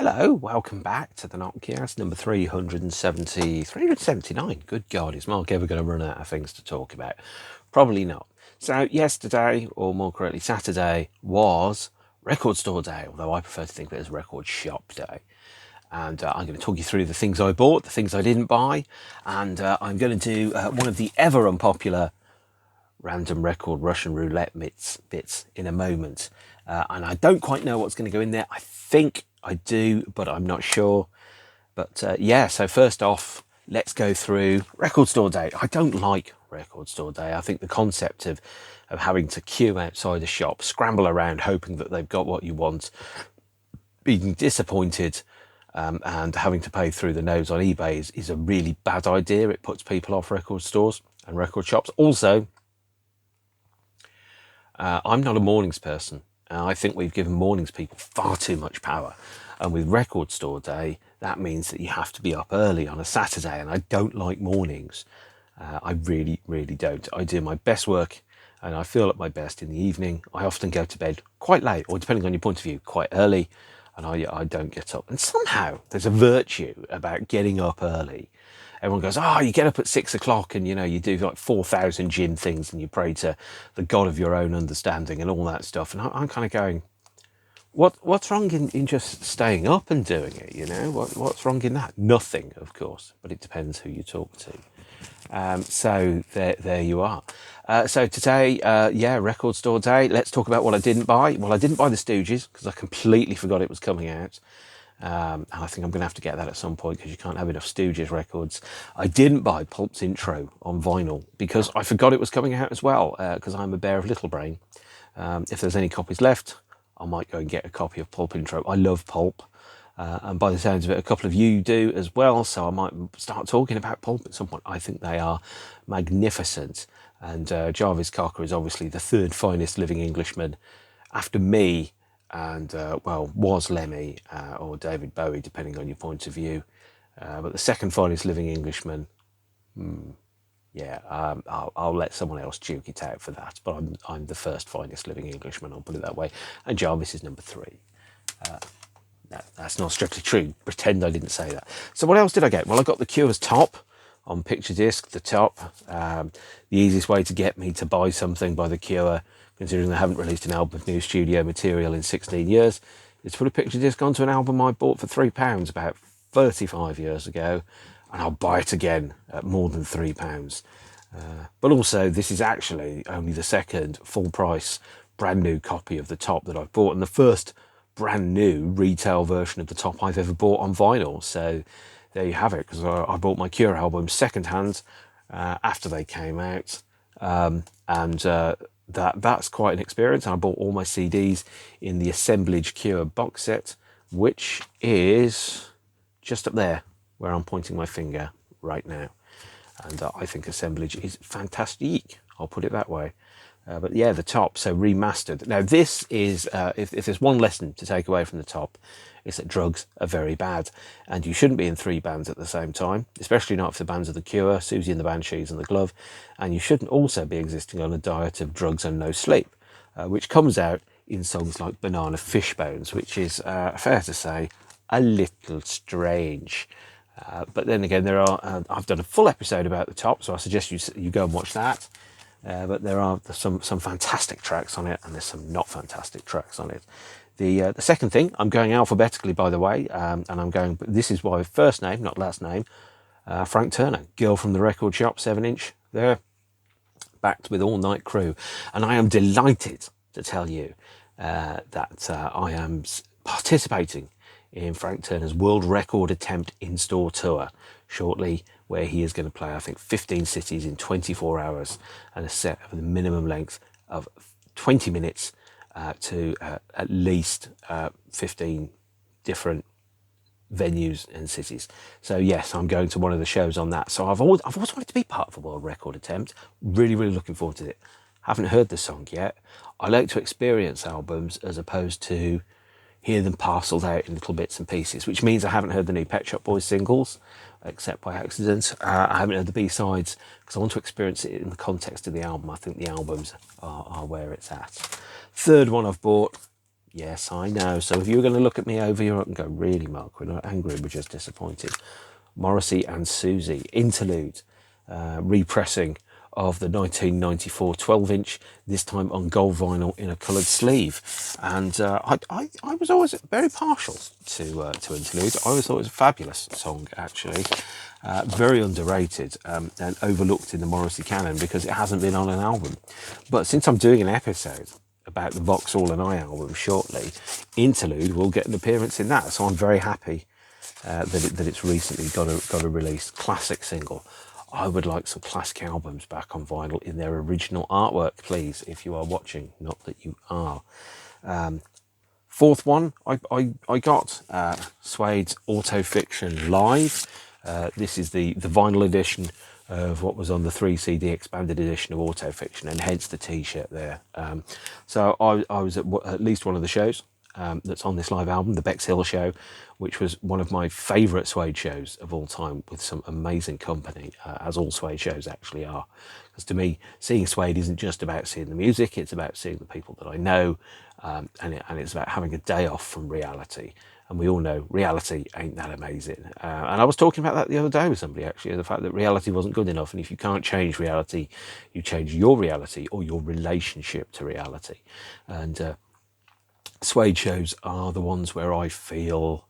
Hello, welcome back to the NOTCAST number 379. Good God, is Mark ever going to run out of things to talk about? Probably not. So yesterday, or more correctly Saturday, was record store day, although I prefer to think of it as record shop day. And I'm going to talk you through the things I bought, the things I didn't buy, and I'm going to do one of the ever unpopular Random Record Russian Roulette bits in a moment. And I don't quite know what's going to go in there. I think I do, but I'm not sure. But yeah, so first off, let's go through record store day. I don't like record store day. I think the concept of having to queue outside a shop, scramble around hoping that they've got what you want, being disappointed and having to pay through the nose on eBay is a really bad idea. It puts people off record stores and record shops. Also, I'm not a mornings person. I think we've given mornings people far too much power. And with record store day, that means that you have to be up early on a Saturday. And I don't like mornings. I really, really don't. I do my best work and I feel at my best in the evening. I often go to bed quite late, or depending on your point of view, quite early. And I don't get up. And somehow there's a virtue about getting up early. Everyone goes, you get up at 6 o'clock and, you do like 4,000 gym things and you pray to the God of your own understanding and all that stuff. And I'm kind of going, what's wrong in just staying up and doing it? What's wrong in that? Nothing, of course, but it depends who you talk to. So there you are. So today, record store day. Let's talk about what I didn't buy. Well, I didn't buy the Stooges because I completely forgot it was coming out. And I think I'm going to have to get that at some point because you can't have enough Stooges records. I didn't buy Pulp's intro on vinyl because I forgot it was coming out as well because I'm a bear of little brain. If there's any copies left, I might go and get a copy of Pulp intro. I love Pulp. And by the sounds of it, a couple of you do as well. So I might start talking about Pulp at some point. I think they are magnificent. And Jarvis Cocker is obviously the third finest living Englishman after me. And, was Lemmy or David Bowie, depending on your point of view. But the second finest living Englishman, I'll let someone else duke it out for that. But I'm the first finest living Englishman, I'll put it that way. And Jarvis is number 3. No, that's not strictly true. Pretend I didn't say that. So what else did I get? Well, I got the Cure's top on picture disc, the top. The easiest way to get me to buy something by the Cure, considering they haven't released an album of new studio material in 16 years, is to put a picture disc onto an album I bought for £3 about 35 years ago, and I'll buy it again at more than £3. But also, this is actually only the second full price, brand new copy of the top that I've bought, and the first brand new retail version of the top I've ever bought on vinyl. So there you have it, because I bought my Cure albums second hand after they came out, that's quite an experience. And I bought all my CDs in the Assemblage Cure box set, which is just up there where I'm pointing my finger right now. And I think Assemblage is fantastic, I'll put it that way. But yeah, the top, so remastered. Now this is, if there's one lesson to take away from the top, it's that drugs are very bad. And you shouldn't be in 3 bands at the same time, especially not if the bands are The Cure, Susie and the Banshees and The Glove. And you shouldn't also be existing on a diet of drugs and no sleep, which comes out in songs like Banana Fishbones, which is, fair to say, a little strange. But then again, there are, I've done a full episode about the top, so I suggest you go and watch that. But there are some fantastic tracks on it, and there's some not fantastic tracks on it. The second thing, I'm going alphabetically, by the way, and this is my first name, not last name, Frank Turner, Girl from the Record Shop, 7-inch, there, backed with All Night Crew. And I am delighted to tell you that I am participating in Frank Turner's world record attempt in-store tour shortly, where he is going to play, I think, 15 cities in 24 hours and a set of the minimum length of 20 minutes to at least 15 different venues and cities. So yes, I'm going to one of the shows on that. So I've always wanted to be part of a world record attempt. Really, really looking forward to it. Haven't heard the song yet. I like to experience albums as opposed to hear them parcelled out in little bits and pieces, which means I haven't heard the new Pet Shop Boys singles, except by accident. I haven't heard the B-sides because I want to experience it in the context of the album. I think the albums are where it's at. Third one I've bought, Yes, I know. So if you're going to look at me over here and go, really, Mark, we're not angry, we're just disappointed. Morrissey and Susie, Interlude, repressing of the 1994 12-inch, this time on gold vinyl in a coloured sleeve. And I was always very partial to Interlude. I always thought it was a fabulous song, actually. Very underrated and overlooked in the Morrissey canon because it hasn't been on an album. But since I'm doing an episode about the Vauxhall and I album shortly, Interlude will get an appearance in that. So I'm very happy that it's recently got a release. Classic single. I would like some classic albums back on vinyl in their original artwork, please, if you are watching. Not that you are. Fourth one, I got Suede's Autofiction Live. This is the vinyl edition of what was on the 3 CD expanded edition of Autofiction, and hence the T-shirt there. So I was at least one of the shows that's on this live album, the Bexhill show, which was one of my favourite Suede shows of all time, with some amazing company, as all Suede shows actually are. Because to me, seeing Suede isn't just about seeing the music, it's about seeing the people that I know, and it's about having a day off from reality. And we all know reality ain't that amazing. And I was talking about that the other day with somebody, actually, the fact that reality wasn't good enough. And if you can't change reality, you change your reality or your relationship to reality. And Suede shows are the ones where I feel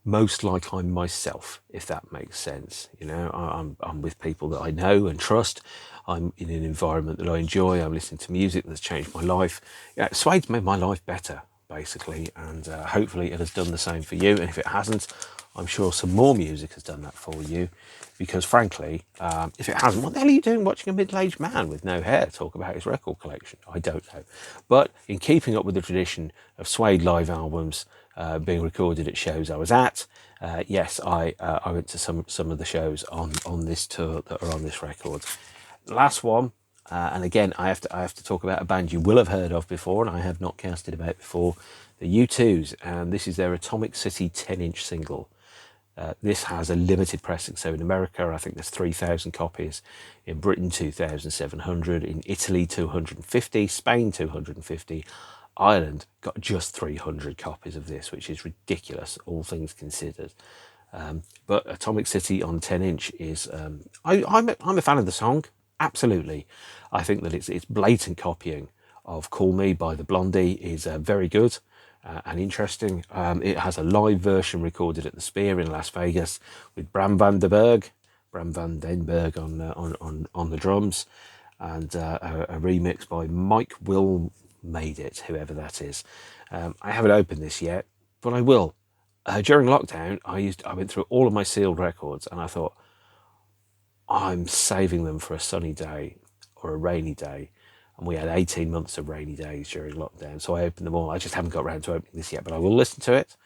most like I'm myself, if that makes sense. You know, I'm with people that I know and trust. I'm in an environment that I enjoy. I'm listening to music that's changed my life. Yeah, Suede's made my life better, basically, and hopefully it has done the same for you. And if it hasn't, I'm sure some more music has done that for you, because frankly, if it hasn't, what the hell are you doing watching a middle-aged man with no hair talk about his record collection? I don't know. But in keeping up with the tradition of Suede live albums being recorded at shows I was at, yes, I went to some of the shows on this tour that are on this record. Last one, and again, I have to talk about a band you will have heard of before, and I have not casted about before, the U2s, and this is their Atomic City 10-inch single. This has a limited pressing, so in America I think there's 3,000 copies, in Britain 2,700, in Italy 250, Spain 250, Ireland got just 300 copies of this, which is ridiculous, all things considered. But Atomic City on 10-inch is, I'm a fan of the song, absolutely. I think that it's blatant copying of Call Me by the Blondie is very good and interesting. It has a live version recorded at the Sphere in Las Vegas with Bram van den Berg on the drums, and a remix by Mike Will Made It, whoever that is. I haven't opened this yet, but I will. During lockdown, I went through all of my sealed records, and I thought, I'm saving them for a sunny day or a rainy day. And we had 18 months of rainy days during lockdown, so I opened them all. I just haven't got around to opening this yet, but I will listen to it.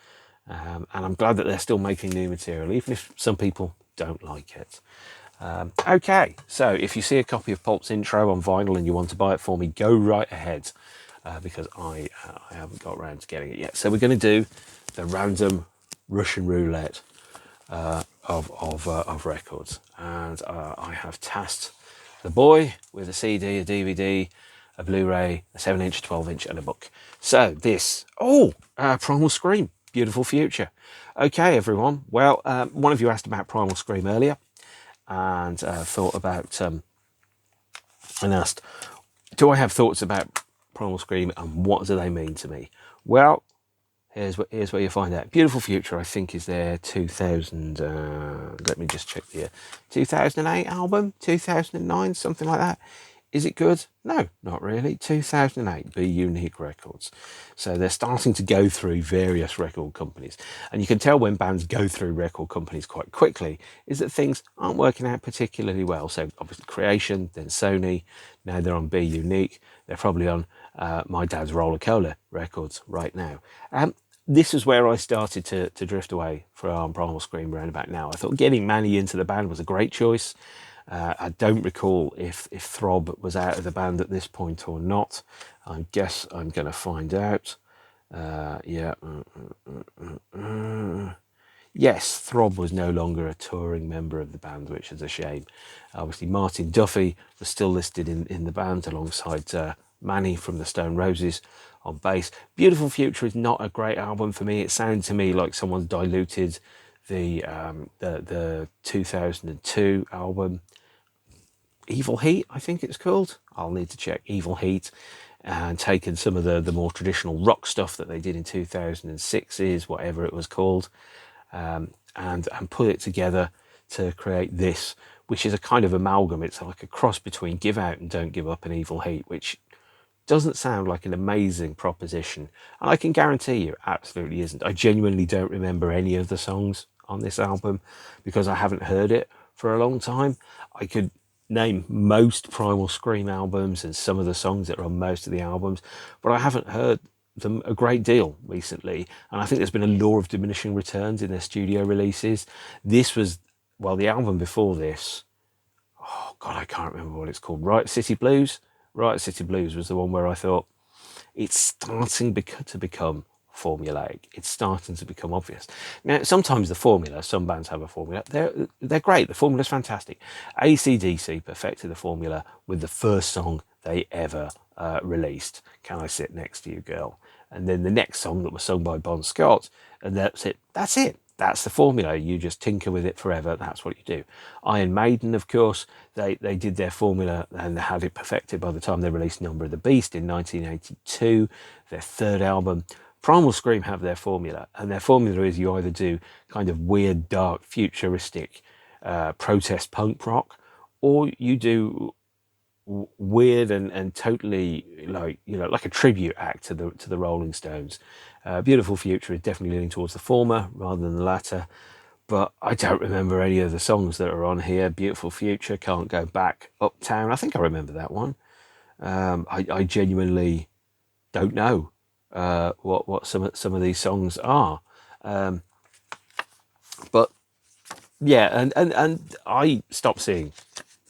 And I'm glad that they're still making new material, even if some people don't like it. Okay, so if you see a copy of Pulp's intro on vinyl and you want to buy it for me, go right ahead, because I haven't got around to getting it yet. So we're going to do the Random Russian Roulette of records, and I have tasked the boy with a CD, a DVD, a Blu-ray, a 7-inch, 12-inch, and a book. So this, Primal Scream, Beautiful Future. Okay, everyone. Well, one of you asked about Primal Scream earlier, and thought about, and asked, do I have thoughts about Primal Scream and what do they mean to me? Well, here's where you find out. Beautiful Future, I think, is their 2000, let me just check the year, 2008 album, 2009, something like that. Is it good? No, not really. 2008, Be Unique Records. So they're starting to go through various record companies. And you can tell when bands go through record companies quite quickly is that things aren't working out particularly well. So obviously Creation, then Sony, now they're on Be Unique. They're probably on my dad's Roller Cola Records right now. This is where I started to drift away from Primal Scream around about now. I thought getting Manny into the band was a great choice. I don't recall if Throb was out of the band at this point or not. I guess I'm going to find out. Yes, Throb was no longer a touring member of the band, which is a shame. Obviously, Martin Duffy was still listed in the band alongside Manny from the Stone Roses on bass. Beautiful Future is not a great album for me. It sounds to me like someone's diluted the 2002 album Evil Heat, I think it's called. I'll need to check. Evil Heat, and taken some of the more traditional rock stuff that they did in 2006's, whatever it was called, and put it together to create this, which is a kind of amalgam. It's like a cross between Give Out and Don't Give Up and Evil Heat, which doesn't sound like an amazing proposition. And I can guarantee you it absolutely isn't. I genuinely don't remember any of the songs on this album because I haven't heard it for a long time. I could name most Primal Scream albums and some of the songs that are on most of the albums, but I haven't heard them a great deal recently. And I think there's been a law of diminishing returns in their studio releases. This was, well, the album before this, oh God, I can't remember what it's called. Riot City Blues was the one where I thought it's starting to become formulaic. It's starting to become obvious. Now, sometimes the formula, some bands have a formula, they're great. The formula's fantastic. AC/DC perfected the formula with the first song they ever released, Can I Sit Next to You, Girl? And then the next song that was sung by Bon Scott, and that's it. That's the formula. You just tinker with it forever. That's what you do. Iron Maiden, of course, they did their formula and they had it perfected by the time they released Number of the Beast in 1982, their third album. Primal Scream have their formula, and their formula is you either do kind of weird, dark, futuristic protest punk rock, or you do weird and totally like a tribute act to the Rolling Stones. Beautiful Future is definitely leaning towards the former rather than the latter, but I don't remember any of the songs that are on here. Beautiful Future, Can't Go Back, Uptown, I think I remember that one. I genuinely don't know what some of these songs are, but yeah, and I stopped seeing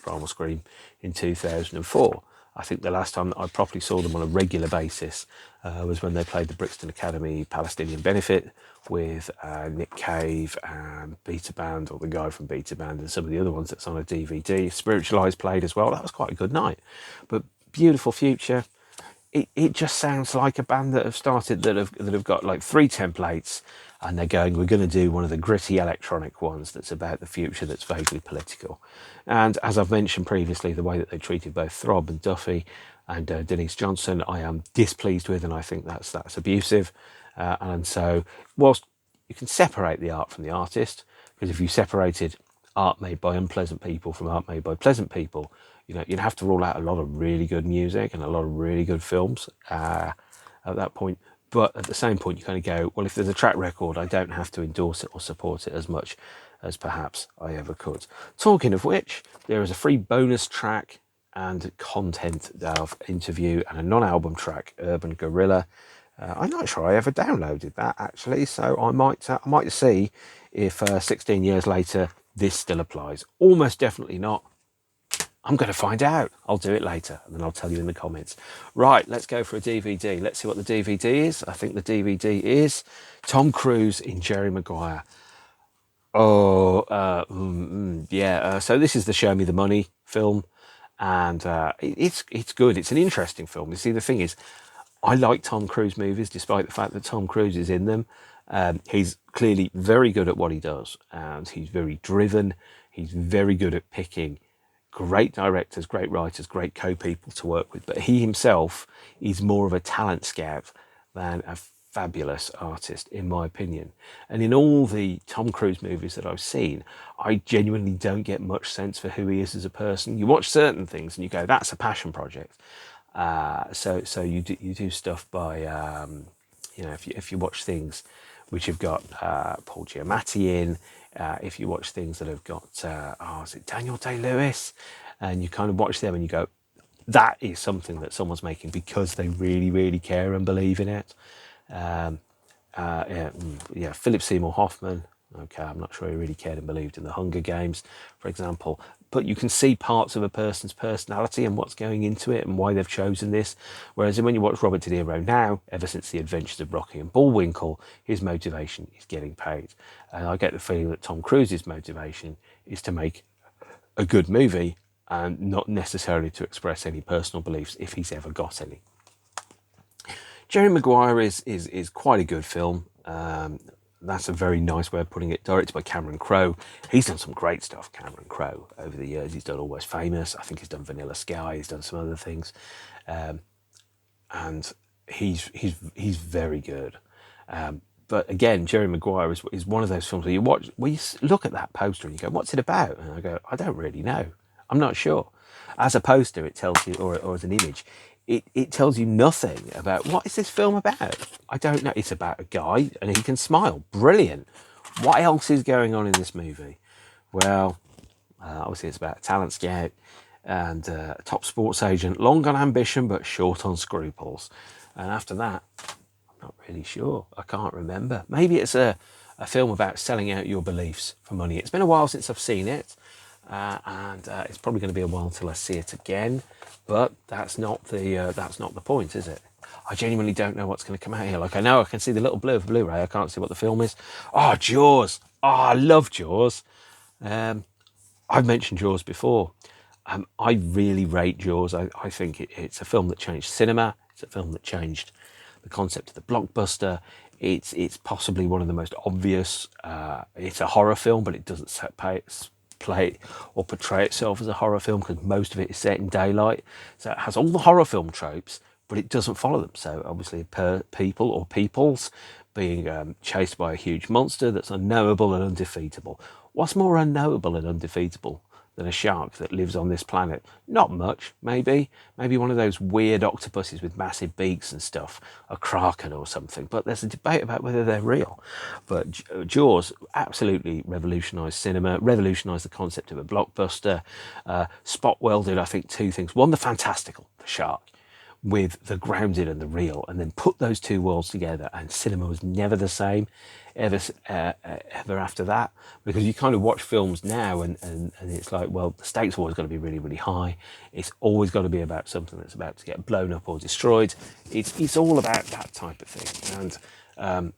Primal Scream in 2004. I think the last time that I properly saw them on a regular basis was when they played the Brixton Academy Palestinian Benefit with Nick Cave and Beta Band, or the guy from Beta Band, and some of the other ones that's on a DVD. Spiritualized played as well. That was quite a good night. But Beautiful Future, it just sounds like a band that have got like 3 templates, and they're going, we're going to do one of the gritty electronic ones that's about the future, that's vaguely political. And as I've mentioned previously, the way that they treated both Throb and Duffy and Denise Johnson, I am displeased with, and I think that's abusive. And so, whilst you can separate the art from the artist, because if you separated art made by unpleasant people from art made by pleasant people, you'd have to rule out a lot of really good music and a lot of really good films at that point. But at the same point, you kind of go, well, if there's a track record, I don't have to endorse it or support it as much as perhaps I ever could. Talking of which, there is a free bonus track and content of interview and a non-album track, Urban Gorilla. I'm not sure I ever downloaded that, actually, so I might see if 16 years later this still applies. Almost definitely not. I'm going to find out. I'll do it later, and then I'll tell you in the comments. Right, let's go for a DVD. Let's see what the DVD is. I think the DVD is Tom Cruise in Jerry Maguire. So this is the Show Me the Money film, and it's good. It's an interesting film. You see, the thing is, I like Tom Cruise movies, despite the fact that Tom Cruise is in them. He's clearly very good at what he does, and he's very driven. He's very good at picking great directors, great writers, great co-people to work with. But he himself is more of a talent scout than a fabulous artist, in my opinion. And in all the Tom Cruise movies that I've seen, I genuinely don't get much sense for who he is as a person. You watch certain things and you go, that's a passion project. So you do stuff by, if you watch things which have got Paul Giamatti in, if you watch things that have got, is it Daniel Day-Lewis? And you kind of watch them and you go, that is something that someone's making because they really, really care and believe in it. Philip Seymour Hoffman. Okay, I'm not sure he really cared and believed in the Hunger Games, for example. But you can see parts of a person's personality and what's going into it and why they've chosen this. Whereas when you watch Robert De Niro now, ever since The Adventures of Rocky and Bullwinkle, his motivation is getting paid. And I get the feeling that Tom Cruise's motivation is to make a good movie and not necessarily to express any personal beliefs if he's ever got any. Jerry Maguire is quite a good film. That's a very nice way of putting it. Directed by Cameron Crowe. He's done some great stuff, Cameron Crowe, over the years. He's done Almost Famous. I think he's done Vanilla Sky. He's done some other things, and he's very good. But again, Jerry Maguire is one of those films where you look at that poster and you go, "What's it about?" And I go, "I don't really know. I'm not sure." As a poster, it tells you, or as an image, it tells you nothing about what is this film about. I don't know. It's about a guy and he can smile. Brilliant. What else is going on in this movie? Well, obviously it's about a talent scout and a top sports agent, long on ambition but short on scruples. And after that, I'm not really sure. I can't remember. Maybe it's a film about selling out your beliefs for money. It's been a while since I've seen it. And it's probably going to be a while till I see it again, but that's not the point, is it? I genuinely don't know what's going to come out here. Like, I know I can see the little blue of Blu-ray. I can't see what the film is. Oh, Jaws. Oh, I love Jaws. I've mentioned Jaws before. I really rate Jaws. I think it's a film that changed cinema. It's a film that changed the concept of the blockbuster. It's possibly one of the most obvious. It's a horror film, but it doesn't play or portray itself as a horror film because most of it is set in daylight. So it has all the horror film tropes, but it doesn't follow them. So obviously people or peoples being chased by a huge monster that's unknowable and undefeatable. What's more unknowable and undefeatable than a shark that lives on this planet? Not much, maybe one of those weird octopuses with massive beaks and stuff, a kraken or something, but there's a debate about whether they're real. But Jaws absolutely revolutionised cinema, revolutionised the concept of a blockbuster. Spot welded, I think, two things. One, the fantastical, the shark, with the grounded and the real, and then put those two worlds together, and cinema was never the same ever after that, because you kind of watch films now and it's like, well, the stakes are always going to be really, really high. It's always got to be about something that's about to get blown up or destroyed. It's all about that type of thing. And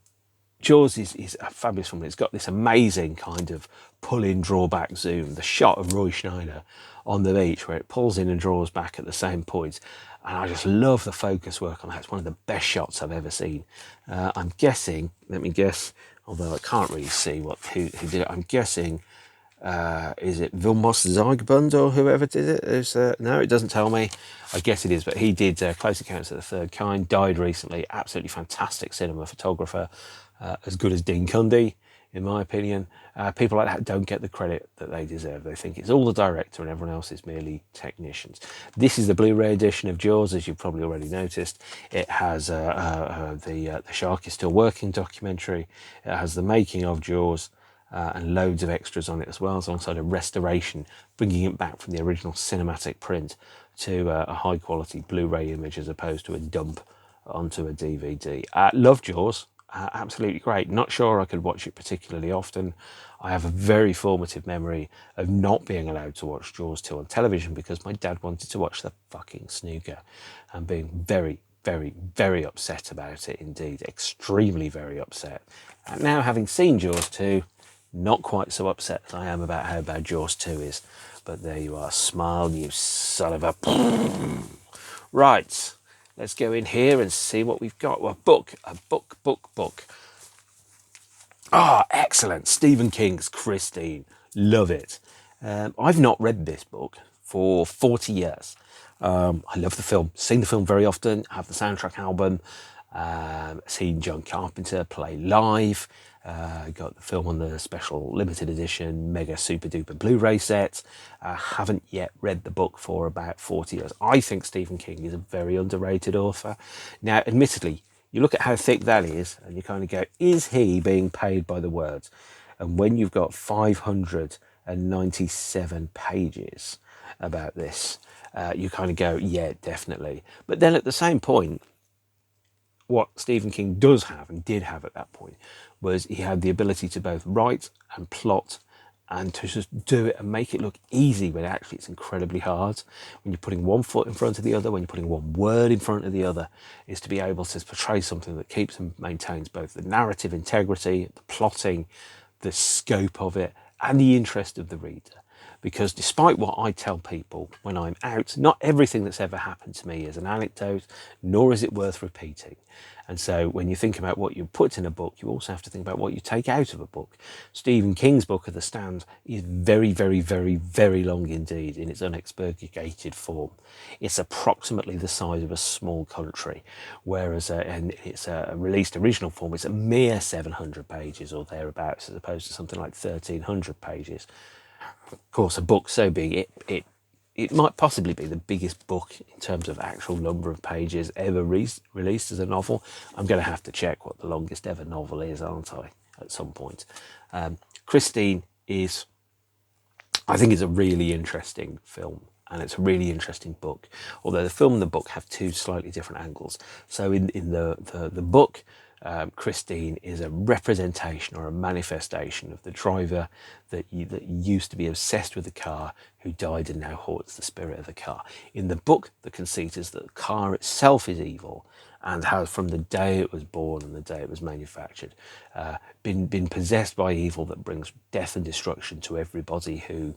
Jaws is a fabulous film. It's got this amazing kind of pull-in, draw-back zoom. The shot of Roy Schneider on the beach where it pulls in and draws back at the same point. And I just love the focus work on that. It's one of the best shots I've ever seen. I'm guessing, let me guess, although I can't really see who did it. I'm guessing, is it Vilmos Zsigmond or whoever did it? No, it doesn't tell me. I guess it is, but he did Close Accounts of the Third Kind, died recently. Absolutely fantastic cinema photographer, as good as Dean Cundy, in my opinion. People like that don't get the credit that they deserve. They think it's all the director and everyone else is merely technicians. This is the Blu-ray edition of Jaws, as you've probably already noticed. It has the Shark is Still Working documentary. It has the making of Jaws, and loads of extras on it as well, alongside a restoration, bringing it back from the original cinematic print to a high quality Blu-ray image as opposed to a dump onto a DVD. Love Jaws. Absolutely great. Not sure I could watch it particularly often. I have a very formative memory of not being allowed to watch Jaws 2 on television because my dad wanted to watch the fucking snooker, and being very, very, very upset about it indeed. Extremely very upset. And now, having seen Jaws 2, not quite so upset as I am about how bad Jaws 2 is. But there you are. Smile, you son of a... Right. Let's go in here and see what we've got. Well, a book. Ah, excellent. Stephen King's Christine. Love it. I've not read this book for 40 years. I love the film. Seen the film very often. Have the soundtrack album. Seen John Carpenter play live. Got the film on the special limited edition mega super duper Blu-ray set. Haven't yet read the book for about 40 years. I think Stephen King is a very underrated author. Now, admittedly, you look at how thick that is and you kind of go, is he being paid by the words? And when you've got 597 pages about this, you kind of go, yeah, definitely. But then at the same point, what Stephen King does have and did have at that point was he had the ability to both write and plot and to just do it and make it look easy when actually it's incredibly hard. When you're putting one foot in front of the other, when you're putting one word in front of the other, is to be able to portray something that keeps and maintains both the narrative integrity, the plotting, the scope of it, and the interest of the reader. because despite what I tell people when I'm out, not everything that's ever happened to me is an anecdote, nor is it worth repeating. And so when you think about what you put in a book, you also have to think about what you take out of a book. Stephen King's book of The Stand is very, very, very, very long indeed in its unexpurgated form. It's approximately the size of a small country, whereas in its released original form, it's a mere 700 pages or thereabouts, as opposed to something like 1,300 pages. Of course, a book so big, it might possibly be the biggest book in terms of actual number of pages ever released as a novel. I'm going to have to check what the longest ever novel is, aren't I, at some point. Christine is, I think, it's a really interesting film, and it's a really interesting book, although the film and the book have two slightly different angles. So in the book, Christine is a representation or a manifestation of the driver that used to be obsessed with the car, who died and now haunts the spirit of the car. In the book, the conceit is that the car itself is evil, and has, from the day it was born and the day it was manufactured, been possessed by evil that brings death and destruction to everybody who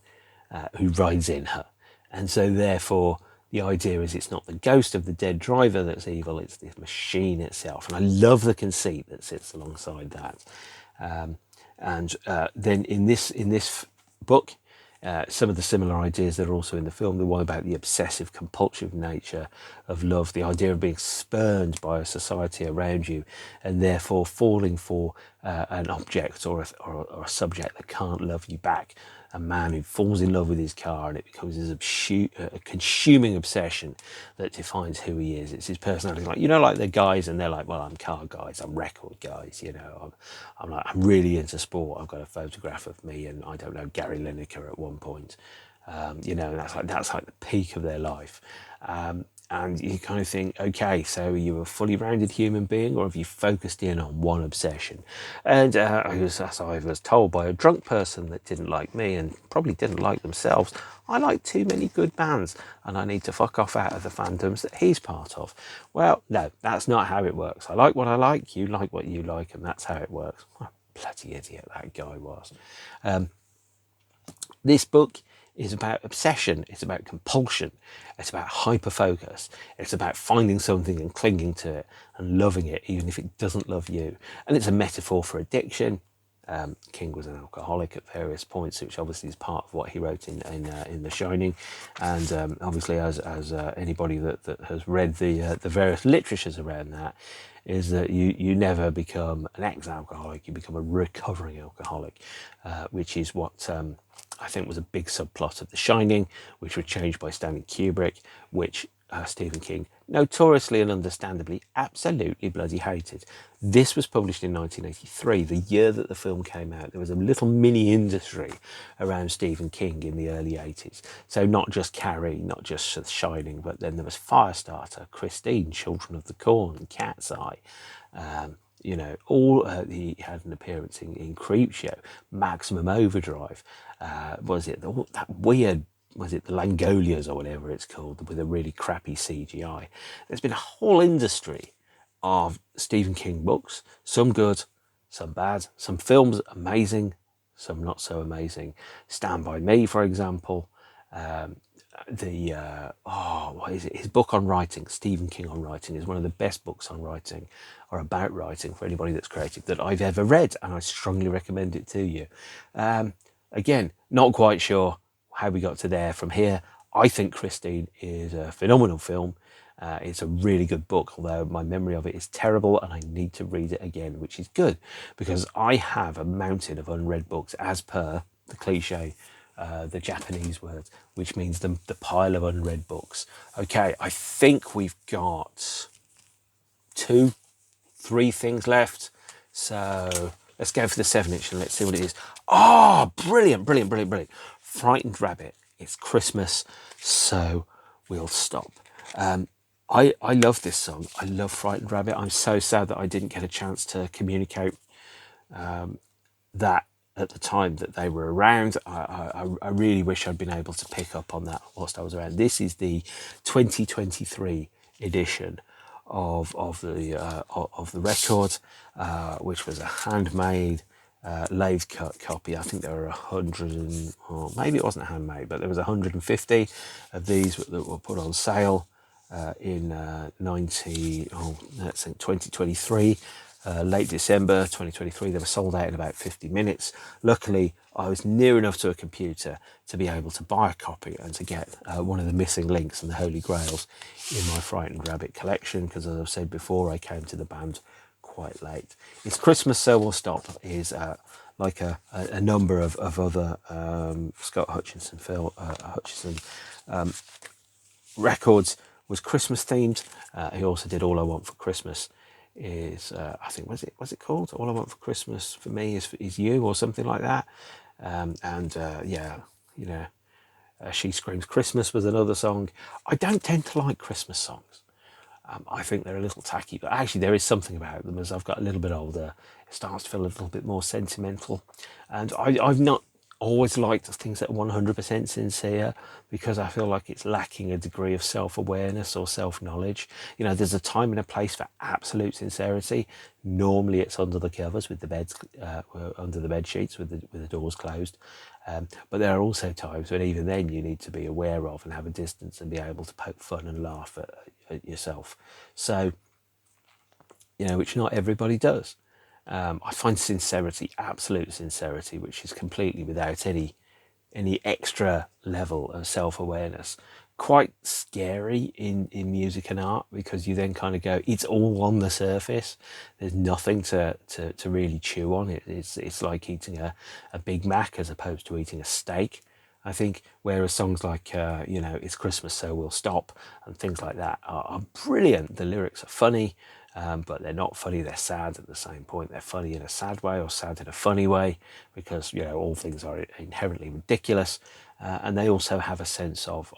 rides in her. And so therefore the idea is it's not the ghost of the dead driver that's evil, it's the machine itself. And I love the conceit that sits alongside that. Then in this book, some of the similar ideas that are also in the film, the one about the obsessive compulsive nature of love, the idea of being spurned by a society around you and therefore falling for an object or a subject that can't love you back. A man who falls in love with his car and it becomes a consuming obsession that defines who he is. It's his personality. Like the guys, and they're like, well, I'm car guys, I'm record guys, I'm really into sport. I've got a photograph of me and, I don't know, Gary Lineker at one point. That's like the peak of their life. And you kind of think, okay, so are you a fully rounded human being, or have you focused in on one obsession? And as I was told by a drunk person that didn't like me and probably didn't like themselves, I like too many good bands and I need to fuck off out of the fandoms that he's part of. Well, no, that's not how it works. I like what I like, you like what you like, and that's how it works. What a bloody idiot that guy was. This book is about obsession, it's about compulsion, it's about hyper-focus, it's about finding something and clinging to it and loving it even if it doesn't love you. And it's a metaphor for addiction. King was an alcoholic at various points, which obviously is part of what he wrote in The Shining. And obviously, as anybody that has read the various literatures around that, is that you never become an ex-alcoholic, you become a recovering alcoholic, which is what I think was a big subplot of The Shining, which was changed by Stanley Kubrick, which Stephen King notoriously and understandably absolutely bloody hated. This was published in 1983, the year that the film came out. There was a little mini industry around Stephen King in the early 80s. So not just Carrie, not just The Shining, but then there was Firestarter, Christine, Children of the Corn, Cat's Eye. He had an appearance in Creepshow, Maximum Overdrive. That weird, was it the Langoliers or whatever it's called, with a really crappy CGI. There's been a whole industry of Stephen King books, some good, some bad, some films amazing, some not so amazing. Stand By Me, for example. What is it? His book on writing, Stephen King on Writing, is one of the best books on writing or about writing for anybody that's creative that I've ever read, and I strongly recommend it to you. Again, not quite sure how we got to there from here. I think Christine is a phenomenal film. It's a really good book, although my memory of it is terrible and I need to read it again, which is good because I have a mountain of unread books, as per the cliche, the Japanese word, which means the pile of unread books. Okay, I think we've got 2-3 things left. So let's go for the 7-inch and let's see what it is. Oh, brilliant. Frightened Rabbit. It's Christmas, so we'll stop. I love this song. I love Frightened Rabbit. I'm so sad that I didn't get a chance to communicate that at the time that they were around. I really wish I'd been able to pick up on that whilst I was around. This is the 2023 edition of the record, which was a handmade lathe cut copy. I think there were 100 or maybe it wasn't handmade, but there was 150 of these that were put on sale in 2023, late December 2023. They were sold out in about 50 minutes. Luckily, I was near enough to a computer to be able to buy a copy and to get one of the missing links and the Holy Grails in my Frightened Rabbit collection, because as I've said before, I came to the band quite late. It's Christmas So Will Stop is like a number of other Scott Hutchison records was Christmas themed. He also did All I Want for Christmas is I think was it called All I Want for Christmas for Me is You or something like that. She Screams Christmas was another song. I don't tend to like Christmas songs. I think they're a little tacky, but actually there is something about them. As I've got a little bit older, it starts to feel a little bit more sentimental. And I've not always liked things that are 100% sincere, because I feel like it's lacking a degree of self-awareness or self-knowledge. You know, there's a time and a place for absolute sincerity. Normally it's under the covers with the beds, under the bed sheets with the doors closed. But there are also times when even then you need to be aware of and have a distance and be able to poke fun and laugh at yourself. So, you know, which not everybody does. I find sincerity, absolute sincerity, which is completely without any extra level of self-awareness, quite scary in music and art, because you then kind of go, it's all on the surface. There's nothing to really chew on. It's like eating a Big Mac as opposed to eating a steak, I think, whereas songs like, It's Christmas So Will Stop and things like that are brilliant. The lyrics are funny, but they're not funny, they're sad at the same point. They're funny in a sad way or sad in a funny way, because, you know, all things are inherently ridiculous. And they also have a sense of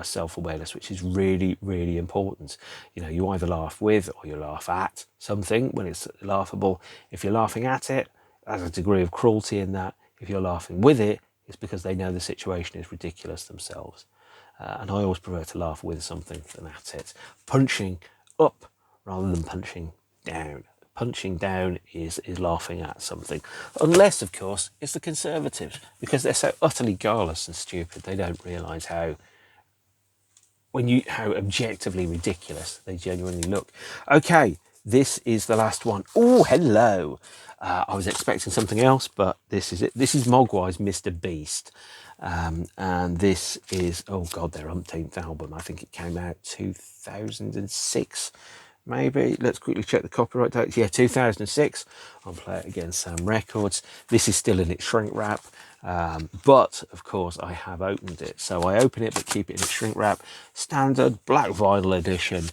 self-awareness, which is really, really important. You know, you either laugh with or you laugh at something when it's laughable. If you're laughing at it, there's a degree of cruelty in that. If you're laughing with it, it's because they know the situation is ridiculous themselves. And I always prefer to laugh with something than at it. Punching up rather than punching down. Punching down is laughing at something. Unless, of course, it's the Conservatives, because they're so utterly guileless and stupid, they don't realise how objectively ridiculous they genuinely look. Okay, this is the last one. Oh, hello. I was expecting something else, but this is it. This is Mogwai's Mr. Beast. And this is, oh God, their umpteenth album. I think it came out 2006, maybe. Let's quickly check the copyright dates. Yeah, 2006 on Play It Again Sam Records. This is still in its shrink wrap. But of course I have opened it. So I open it but keep it in its shrink wrap. Standard black vinyl edition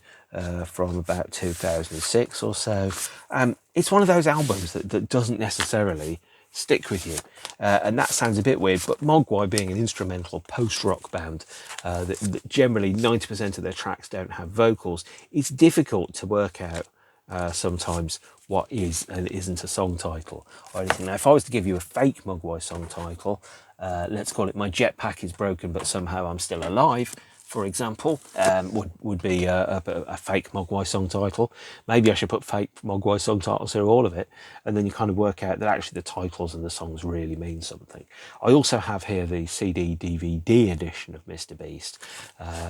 from about 2006 or so. It's one of those albums that doesn't necessarily stick with you. And that sounds a bit weird, but Mogwai being an instrumental post-rock band, that generally 90% of their tracks don't have vocals, it's difficult to work out sometimes what is and isn't a song title or anything. Now, if I was to give you a fake Mogwai song title, let's call it My Jetpack is Broken But Somehow I'm Still Alive, for example, would be a fake Mogwai song title. Maybe I should put fake Mogwai song titles through all of it, and then you kind of work out that actually the titles and the songs really mean something. I also have here the CD DVD edition of Mr. Beast.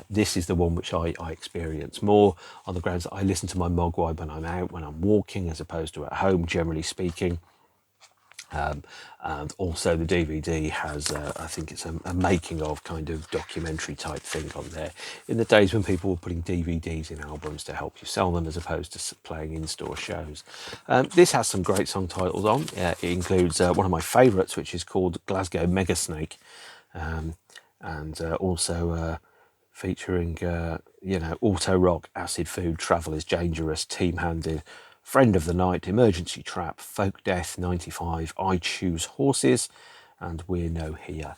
This is the one which I experience more on the grounds that I listen to my Mogwai when I'm out, when I'm walking, as opposed to at home, generally speaking. And also the DVD has, I think it's a making of kind of documentary type thing on there. In the days when people were putting DVDs in albums to help you sell them as opposed to playing in-store shows. This has some great song titles on. It includes one of my favourites, which is called Glasgow Mega Snake. And also featuring, auto rock, acid food, travel is dangerous, team-handed, Friend of the Night, Emergency Trap, Folk Death 95, I Choose Horses, and We're No Here.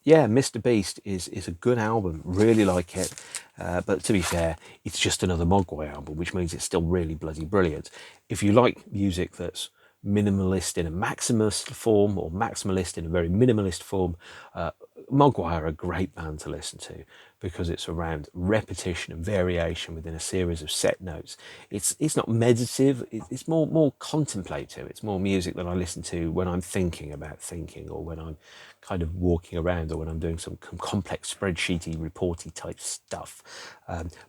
Mr. Beast is a good album, really like it, but to be fair, it's just another Mogwai album, which means it's still really bloody brilliant. If you like music that's minimalist in a maximalist form or maximalist in a very minimalist form, Mogwai are a great band to listen to. because it's around repetition and variation within a series of set notes. It's not meditative, it's more contemplative. It's more music that I listen to when I'm thinking about thinking, or when I'm kind of walking around, or when I'm doing some complex spreadsheety, reporty type stuff.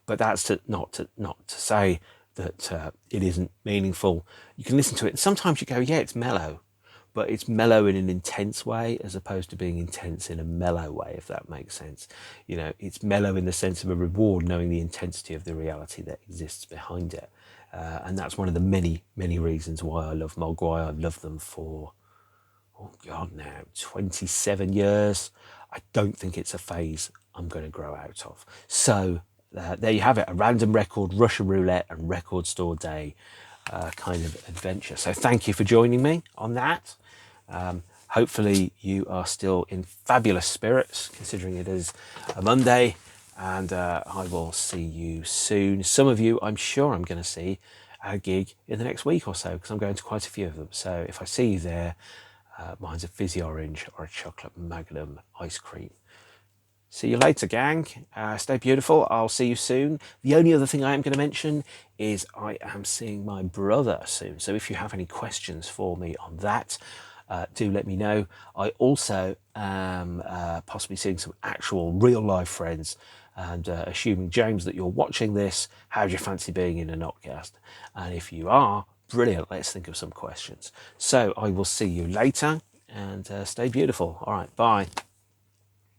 But that's not to say that it isn't meaningful. You can listen to it and sometimes you go, yeah, it's mellow, but it's mellow in an intense way as opposed to being intense in a mellow way, if that makes sense. You know, it's mellow in the sense of a reward, knowing the intensity of the reality that exists behind it. And that's one of the many, many reasons why I love Mogwai. I've loved them for, oh God, now 27 years. I don't think it's a phase I'm going to grow out of. So there you have it, a Random Record Russian Roulette and Record Store Day kind of adventure. So thank you for joining me on that. Hopefully you are still in fabulous spirits, considering it is a Monday, and I will see you soon. Some of you I'm sure I'm going to see at a gig in the next week or so, because I'm going to quite a few of them. So if I see you there, mine's a fizzy orange or a chocolate magnum ice cream. See you later, gang. Stay beautiful. I'll see you soon. The only other thing I am going to mention is I am seeing my brother soon. So if you have any questions for me on that, do let me know. I also am possibly seeing some actual real life friends. And assuming, James, that you're watching this, how do you fancy being in a NOTCAST? And if you are, brilliant. Let's think of some questions. So I will see you later, and stay beautiful. All right, bye.